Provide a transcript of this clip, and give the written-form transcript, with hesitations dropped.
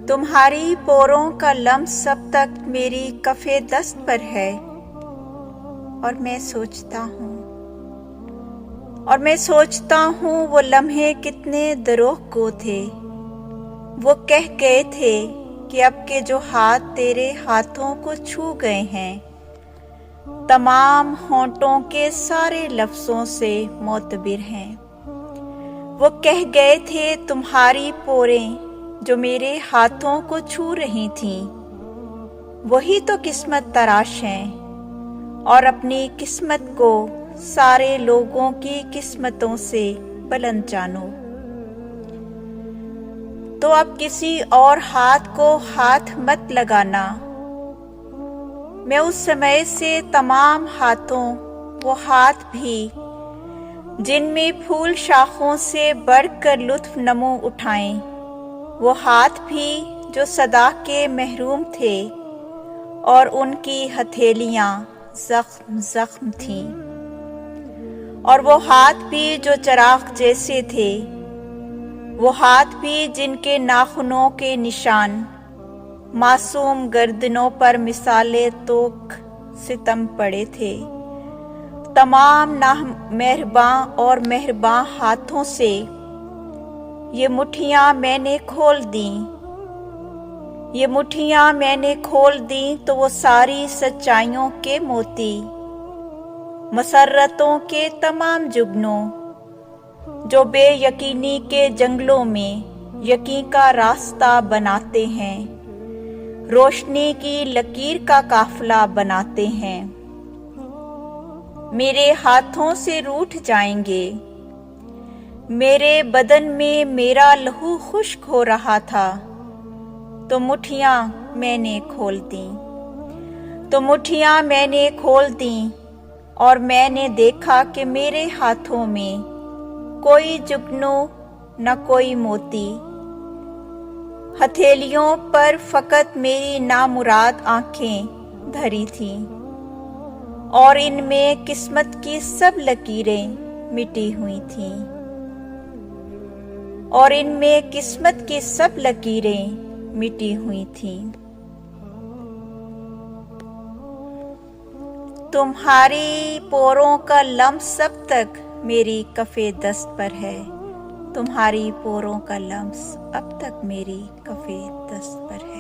तुम्हारी पोरों का लम्स अब तक मेरी कफ़े दस्त पर है। और मैं सोचता हूँ वो लम्हे कितने दरोह को थे। वो कह गए थे कि अब के जो हाथ तेरे हाथों को छू गए हैं, तमाम होंठों के सारे लफ्ज़ों से मोतबिर हैं। वो कह गए थे तुम्हारी पोरें जो मेरे हाथों को छू रही थीं, वही तो किस्मत तराश हैं, और अपनी किस्मत को सारे लोगों की किस्मतों से बुलंद जानो। तो अब किसी और हाथ को हाथ मत लगाना। मैं उस समय से तमाम हाथों, वो हाथ भी जिनमें फूल शाखों से बढ़कर लुत्फ नमो उठाएं, वो हाथ भी जो सदा के महरूम थे और उनकी हथेलियां जख्म जख्म थीं, और वो हाथ भी जो चराग जैसे थे, वो हाथ भी जिनके नाखूनों के निशान मासूम गर्दनों पर मिसाले तोक सितम पड़े थे। तमाम नामेहरबां और मेहरबां हाथों से ये मुट्ठियां मैंने खोल दी। ये मुट्ठियां मैंने खोल दी तो वो सारी सच्चाइयों के मोती, मसर्रतों के तमाम जुगनों, जो बेयकीनी के जंगलों में यकीन का रास्ता बनाते हैं, रोशनी की लकीर का काफिला बनाते हैं, मेरे हाथों से रूठ जाएंगे। मेरे बदन में मेरा लहू खुश्क हो रहा था, तो मुट्ठियां मैंने खोल दी, और मैंने देखा कि मेरे हाथों में कोई जुगनू न कोई मोती। हथेलियों पर फकत मेरी नामुराद आंखें धरी थीं, और इनमें किस्मत की सब लकीरें मिटी हुई थीं। तुम्हारी पोरों का लम्स अब तक मेरी कफ़े दस्त पर है। तुम्हारी पोरों का लम्स अब तक मेरी कफ़े दस्त पर है।